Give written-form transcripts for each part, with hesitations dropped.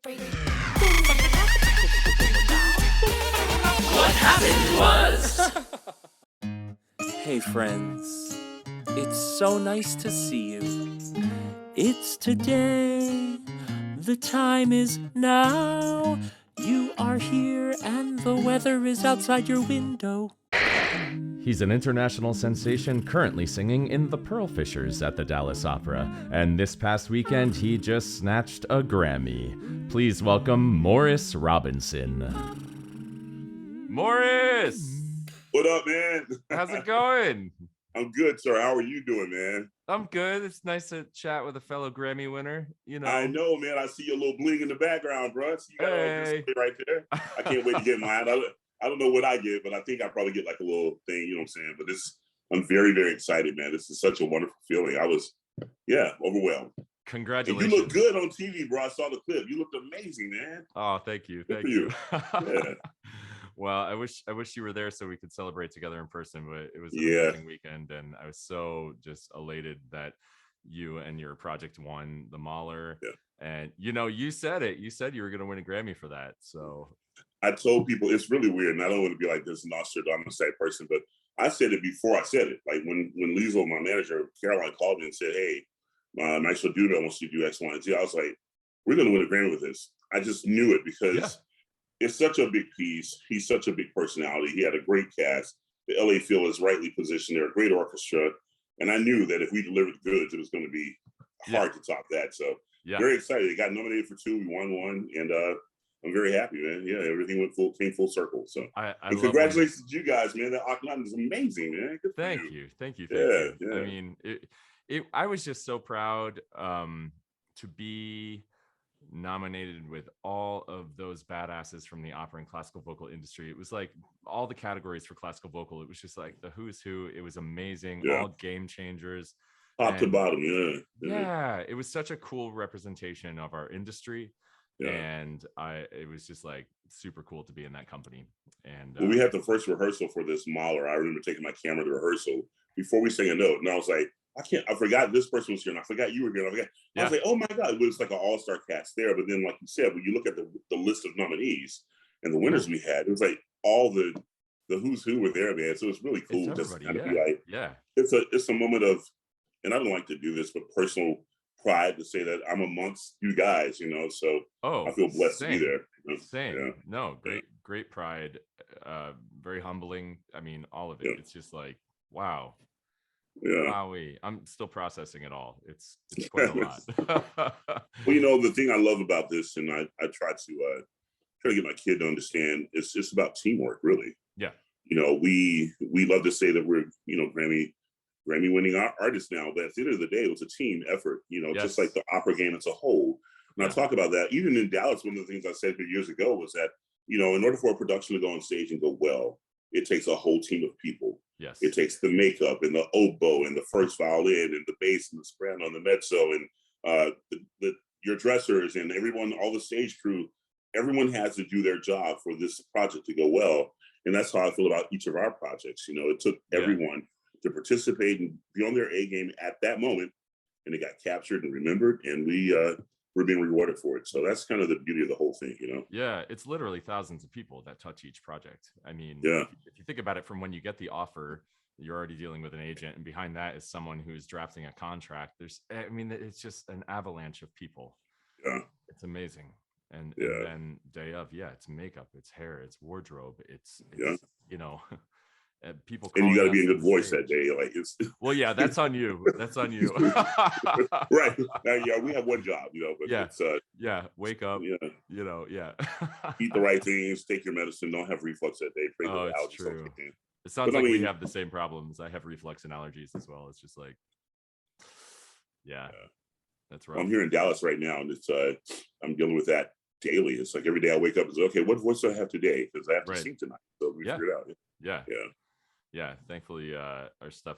What happened was. Hey friends, it's so nice to see you. It's today, the time is now. You are here and the weather is outside your window. He's an international sensation currently singing in The Pearlfishers at the Dallas Opera, and this past weekend he just snatched a Grammy. Please welcome Morris Robinson. Morris! What up, man? How's it going? I'm good, sir. How are you doing, man? I'm good. It's nice to chat with a fellow Grammy winner. You know, I know, man. I see your little bling in the background, bro. So you got Hey. a display right there. I can't wait to get mine. I don't know what I get, but I think I probably get like a little thing. You know what I'm saying? But I'm very, very excited, man. This is such a wonderful feeling. I was, overwhelmed. And Congratulations. you look good on TV, bro. I saw the clip. You looked amazing, man. Oh, thank you. Good Thank for you. Yeah. Well, I wish you were there so we could celebrate together in person, but it was an Yeah. amazing weekend, and I was so just elated that you and your project won the Mahler. Yeah. And you said it. You said you were going to win a Grammy for that. So I told people it's really weird, and I don't want to be like this Nostradamus type person, but I said it before I said it. Like when Liesl, my manager, Caroline, called me and said, "Hey, Maestro Duda wants you to do X, Y, and Z." I was like, "We're going to win a Grammy with this." I just knew it because it's such a big piece. He's such a big personality. He had a great cast. The LA Phil is rightly positioned. They're a great orchestra, and I knew that if we delivered goods, it was going to be hard to top that. So very excited. They got nominated for 2. We won 1, and I'm very happy, man. Yeah, everything came full circle. So and congratulations to you guys, man. That Akhenaten is amazing, man. Good for Thank you. you. Yeah. I mean, I was just so proud to be nominated with all of those badasses from the opera and classical vocal industry. It was like all the categories for classical vocal. It was just like the who's who. It was amazing. Yeah. All game changers. Top to bottom, Yeah, it was such a cool representation of our industry. Yeah. And it was just like super cool to be in that company. And when we had the first rehearsal for this Mahler, I remember taking my camera to rehearsal before we sang a note, and I was like, I forgot this person was here, and I forgot you were here. I was like, oh my God, it was like an all-star cast there. But then, like you said, when you look at the list of nominees and the winners we had, it was like all the who's who were there, man. So it's really cool just to kind of be like, it's a moment of, and I don't like to do this, but personal pride to say that I'm amongst you guys, so I feel blessed to be there. Same. Yeah. No, great pride, very humbling. I mean, all of it. It's just like, wow. Yeah. Wowee. I'm still processing it all. It's quite a lot. Well, the thing I love about this, and I try to get my kid to understand, it's just about teamwork, really. Yeah. We love to say that we're, Grammy winning artists now, but at the end of the day, it was a team effort, just like the opera game as a whole. And I talk about that. Even in Dallas, one of the things I said years ago was that, in order for a production to go on stage and go well, it takes a whole team of people. Yes. It takes the makeup and the oboe and the first violin and the bass and the soprano and the mezzo and your dressers and everyone, all the stage crew. Everyone has to do their job for this project to go well. And that's how I feel about each of our projects. It took everyone to participate and be on their A game at that moment, and it got captured and remembered, and we're being rewarded for it. So that's kind of the beauty of the whole thing, Yeah, it's literally thousands of people that touch each project. I mean, if you think about it, from when you get the offer, you're already dealing with an agent, and behind that is someone who's drafting a contract. It's just an avalanche of people. Yeah, it's amazing. And then day of, it's makeup, it's hair, it's wardrobe, it's people, and you got to be in good voice that day. Like it's that's on you. That's on you. Right. We have one job, but it's wake up. Eat the right things, take your medicine, don't have reflux that day. Pray the it's true. It sounds like we have the same problems. I have reflux and allergies as well. It's just like, that's right. I'm here in Dallas right now, and it's I'm dealing with that daily. It's like every day I wake up and say, okay, what voice do I have today? Because I have to sing tonight. So we figure it out. Yeah. Thankfully, our stuff.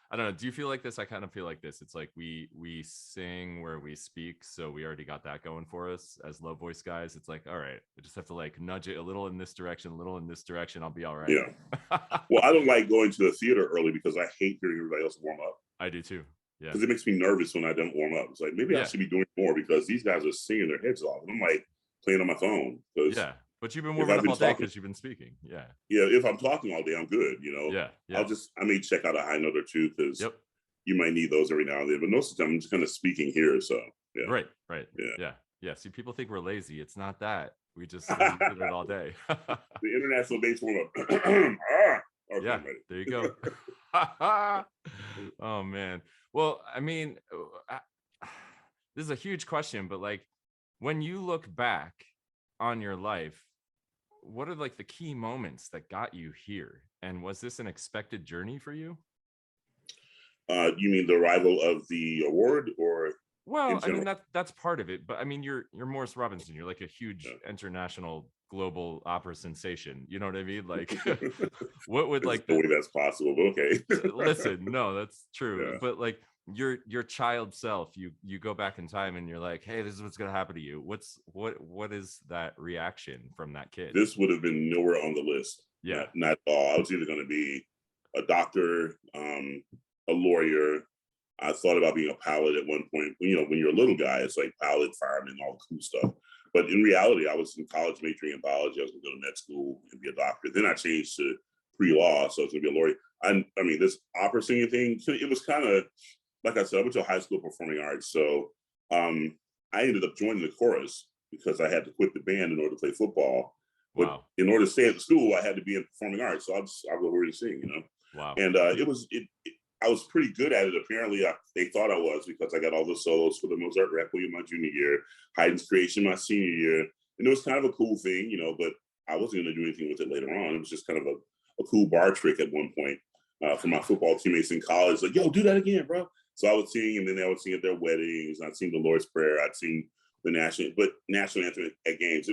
I don't know. Do you feel like this? I kind of feel like this. It's like we sing where we speak, so we already got that going for us as low voice guys. It's like, all right, I just have to like nudge it a little in this direction, a little in this direction. I'll be all right. Yeah. Well, I don't like going to the theater early because I hate hearing everybody else warm up. I do too. Yeah. Because it makes me nervous when I don't warm up. It's like maybe I should be doing more because these guys are singing their heads off, and I'm like, playing on my phone. Because Yeah, but you've been if warming I've up been all day talking, because you've been speaking. Yeah, yeah, if I'm talking all day, I'm good. yeah, yeah. I may check out a high note or two because Yep. you might need those every now and then. But most of the time, I'm just kind of speaking here. So yeah, Right, right. yeah. Yeah, yeah. See, people think we're lazy. It's not that. We did it all day. The international base warm up. Ah, okay, Yeah, I'm ready. there you go. Oh man. Well, I mean, this is a huge question, but like when you look back on your life, what are like the key moments that got you here? And was this an expected journey for you? You mean the arrival of the award, or in Well, I mean general? that's part of it, but I mean you're Morris Robinson. You're like a huge Yeah. international global opera sensation. You know what I mean? Like what would There's like no the way that's possible, but okay. listen, no, that's true. Yeah. But like your child self, you go back in time and you're like, hey, this is what's gonna happen to you. What is that reaction from that kid? This would have been nowhere on the list. Yeah. Not at all. I was either going to be a doctor, a lawyer. I thought about being a pilot at one point. When you're a little guy, it's like pilot, fireman, all the cool stuff. But in reality, I was in college majoring in biology. I was going to go to med school and be a doctor. Then I changed to pre-law, so I was going to be a lawyer. I mean, this opera singing thing, it was kind of, like I said, I went to high school performing arts. So I ended up joining the chorus because I had to quit the band in order to play football. But Wow. in order to stay at the school, I had to be in performing arts. So I'll go over and sing, Wow. And I was pretty good at it. Apparently, they thought I was because I got all the solos for the Mozart Requiem my junior year, Haydn's Creation my senior year. And it was kind of a cool thing, but I wasn't going to do anything with it later on. It was just kind of a cool bar trick at one point for my football teammates in college. Like, yo, do that again, bro. So I would sing, and then I would sing at their weddings. I'd sing the Lord's Prayer. I'd sing the national anthem at games.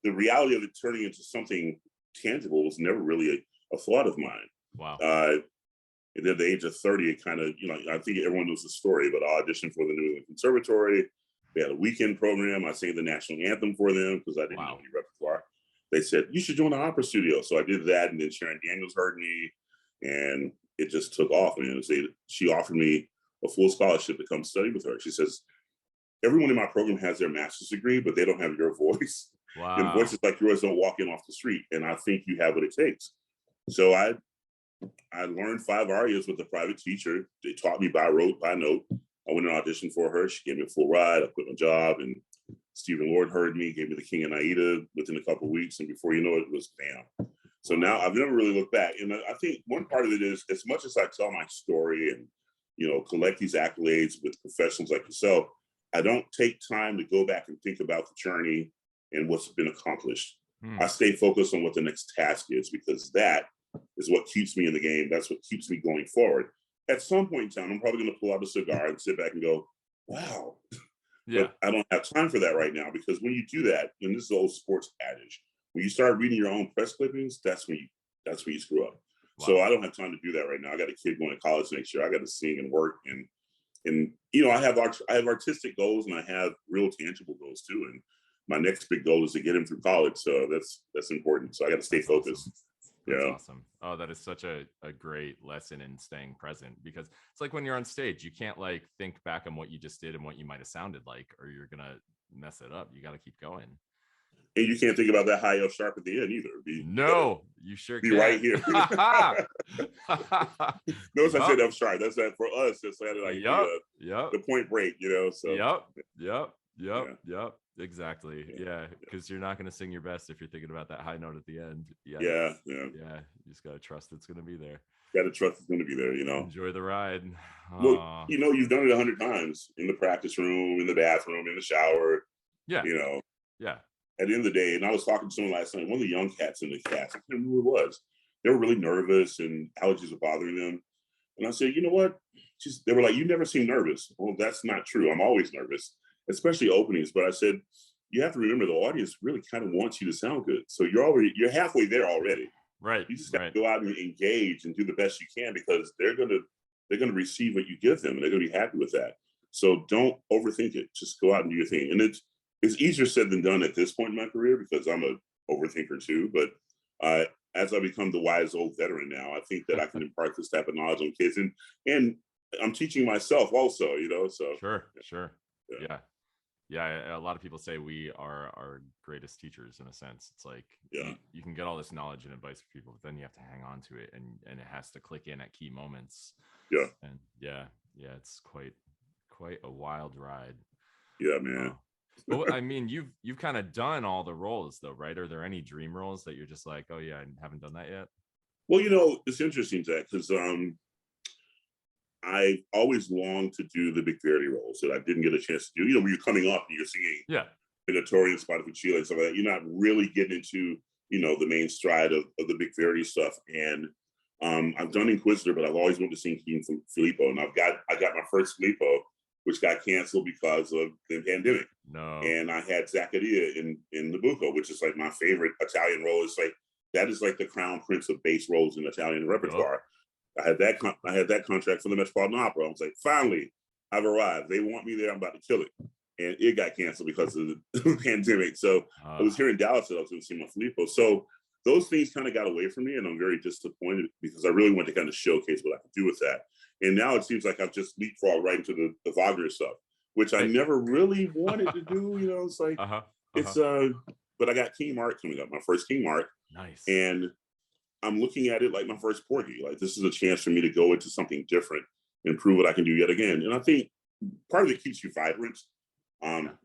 The reality of it turning into something tangible was never really a thought of mine. Wow. And at the age of 30, it kind of, I think everyone knows the story, but I auditioned for the New England Conservatory. They had a weekend program. I sang the national anthem for them because I didn't know any repertoire. They said, you should join the opera studio. So I did that. And then Sharon Daniels heard me, and it just took off. And she offered me a full scholarship to come study with her. She says, everyone in my program has their master's degree, but they don't have your voice. Wow. And voices like yours don't walk in off the street. And I think you have what it takes. So I learned 5 arias with a private teacher. They taught me by rote, by note. I went and auditioned for her. She gave me a full ride. I quit my job, and Stephen Lord heard me, gave me The King and Aida within a couple of weeks. And before you know it, it was bam. So now I've never really looked back. And I think one part of it is, as much as I tell my story and, collect these accolades with professionals like yourself, I don't take time to go back and think about the journey and what's been accomplished. I stay focused on what the next task is, because that is what keeps me in the game. That's what keeps me going forward. At some point in time, I'm probably going to pull out a cigar and sit back and go, wow. Yeah. But I don't have time for that right now, because when you do that, and this is the old sports adage, when you start reading your own press clippings, that's when you screw up. Wow. So I don't have time to do that right now. I got a kid going to college next year. I got to sing and work, and I have artistic goals, and I have real tangible goals too. And my next big goal is to get him through college. So that's important. So I got to stay focused. Awesome. That's Yeah. awesome. Oh, that is such a great lesson in staying present, because it's like when you're on stage, you can't like think back on what you just did and what you might have sounded like, or you're gonna mess it up. You got to keep going. And you can't think about that high F sharp at the end either. No, you sure Be can. right here. Notice I said Yup. F sharp. That's that for us. It's like Yup. the point break, So Yep. Exactly. Yeah. Yeah, because you're not going to sing your best if you're thinking about that high note at the end. yeah. You just got to trust it's going to be there. Got to trust it's going to be there. Enjoy the ride. Well, Aw. you've done it 100 times in the practice room, in the bathroom, in the shower. Yeah. At the end of the day, and I was talking to someone last night, one of the young cats in the cast, I can't remember who it was. They were really nervous and allergies were bothering them. And I said, you know what? They were like, you never seem nervous. Well, that's not true. I'm always nervous, especially openings. But I said, you have to remember the audience really kind of wants you to sound good. So you're halfway there already. Right. You just got to go out and engage and do the best you can, because they're gonna receive what you give them, and they're gonna be happy with that. So don't overthink it. Just go out and do your thing. And it's easier said than done at this point in my career, because I'm a overthinker too. But as I become the wise old veteran now, I think that I can impart this type of knowledge on kids, and I'm teaching myself also. So Sure. Yeah. Yeah. Yeah, a lot of people say we are our greatest teachers in a sense. It's like Yeah. you can get all this knowledge and advice from people, but then you have to hang on to it, and it has to click in at key moments. Yeah. And yeah, it's quite a wild ride. Yeah, man. But I mean, you've kind of done all the roles though, right? Are there any dream roles that you're just like, oh yeah, I haven't done that yet? Well, it's interesting, Zach, because I always longed to do the big Verdi roles that I didn't get a chance to do. When you're coming up and you're singing Yeah. Notorious, Spotted for Chile, and stuff like that, you're not really getting into, the main stride of the big Verdi stuff. And I've done Inquisitor, but I've always wanted to sing King from Filippo. And I got my first Filippo, which got canceled because of the pandemic. No. And I had Zaccaria in Nabucco, which is like my favorite Italian role. It's like, that is like the crown prince of bass roles in Italian repertoire. I had that contract for the Metropolitan Opera. I was like, finally, I've arrived. They want me there. I'm about to kill it. And it got canceled because of the pandemic. So I was here in Dallas that I was going to see my Filippo. So those things kind of got away from me, and I'm very disappointed because I really wanted to kind of showcase what I could do with that. And now it seems like I've just leapfrogged right into the Wagner stuff, which I never really wanted to do. It's like, but I got King Mark coming up, my first King Mark. Nice. And I'm looking at it like my first Porgy. Like, this is a chance for me to go into something different and prove what I can do yet again. And I think part of it keeps you vibrant.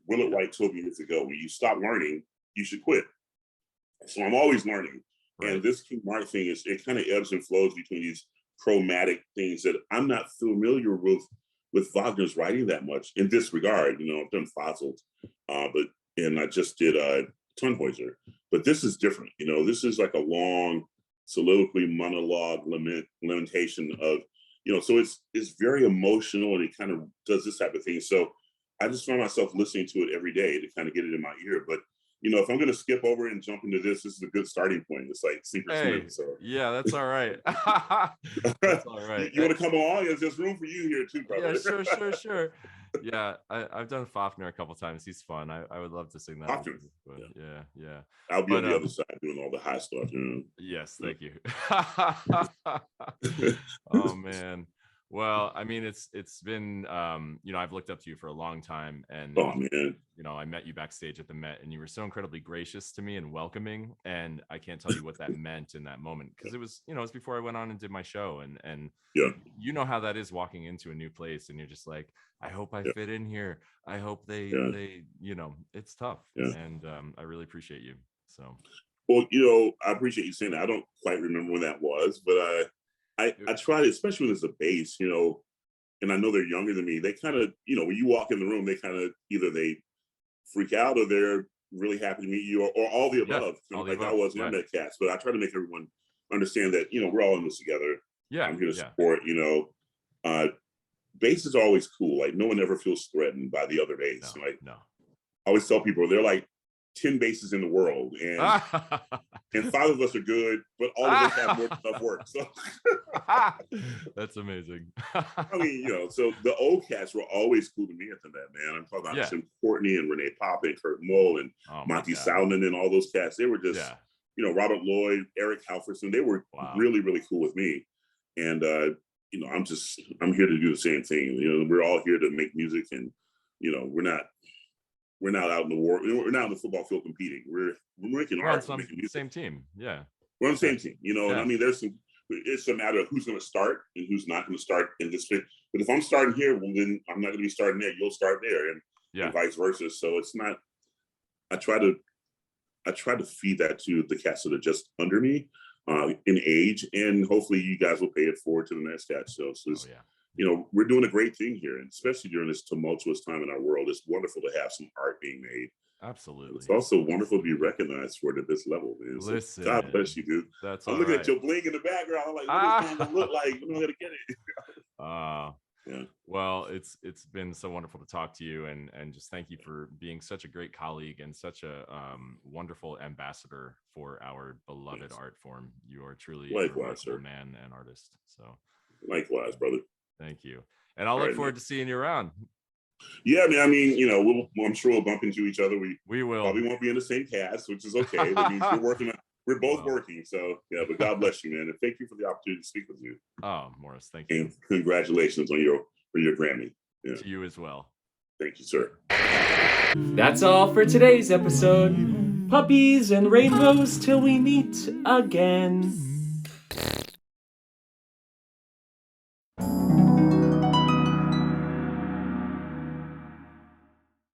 Willett White told me years ago, when you stop learning, you should quit. So I'm always learning. Right. And this King Mark thing it kind of ebbs and flows between these chromatic things that I'm not familiar with Wagner's writing that much in this regard. I've done Faselt, and I just did Tannhäuser. But this is different. This is like a long soliloquy, monologue, lamentation of, so it's very emotional, and it kind of does this type of thing. So I just find myself listening to it every day to kind of get it in my ear. But if I'm going to skip over and jump into this is a good starting point. It's like Secret Swim. So yeah, that's all right. That's all right. You want to come along? There's room for you here too, brother. Yeah, sure. Yeah, I've done Fafner a couple times. He's fun. I would love to sing that. Fafner. But yeah. I'll be on the other side doing all the high stuff. Yes, thank you. Oh man. Well, I mean, it's been I've looked up to you for a long time, and I met you backstage at the Met, and you were so incredibly gracious to me and welcoming, and I can't tell you what that meant in that moment, because it was it was before I went on and did my show, and you know how that is, walking into a new place and you're just like, I hope I fit in here. I hope they it's tough. And I really appreciate you. So well, I appreciate you saying that. I don't quite remember when that was, but I tried, especially when it's a bass, and I know they're younger than me. They kind of, when you walk in the room, they kind of either they freak out or they're really happy to meet you, or all the above. I was when I met Cats, but I try to make everyone understand that we're all in this together. Yeah, I'm here to support. Bass is always cool. Like, no one ever feels threatened by the other bass. No. I always tell people they're like 10 basses in the world, and 5 of us are good, but all of us have more tough work. So that's amazing. I mean, so the old cats were always cool to me at the Met, man. I'm talking about Tim Courtney and Renee Papa and Kurt Mull and Monty Salmon and all those cats. They were just, Robert Lloyd, Eric Halverson. They were really, really cool with me. And I'm here to do the same thing. We're all here to make music, and we're not out in the war. We're not in the football field competing. We're making art. We're making music. Same team. Yeah. We're on the same team. And I mean, it's a matter of who's going to start and who's not going to start in this fit. But if I'm starting here, well, then I'm not going to be starting there. You'll start there, and vice versa. So it's not. I try to feed that to the cats that are just under me in age, and hopefully you guys will pay it forward to the next cat. So we're doing a great thing here, and especially during this tumultuous time in our world, it's wonderful to have some art being made. Absolutely. It's also wonderful to be recognized for it at this level, man. So listen, God bless you, dude. I'm looking at your bling in the background. I'm like, what is going to look like? I'm going to get it. Well, it's been so wonderful to talk to you, and just thank you for being such a great colleague and such a wonderful ambassador for our beloved art form. You are truly a remarkable man and artist. So likewise, brother. Thank you. And I'll look forward to seeing you around. Yeah, man. I mean, I'm sure we'll bump into each other. We will. Probably won't be in the same cast, which is okay. That means we're both working. So yeah, but God bless you, man. And thank you for the opportunity to speak with you. Oh, Morris, thank you. And congratulations on your Grammy. To you as well. Thank you, sir. That's all for today's episode. Puppies and rainbows till we meet again.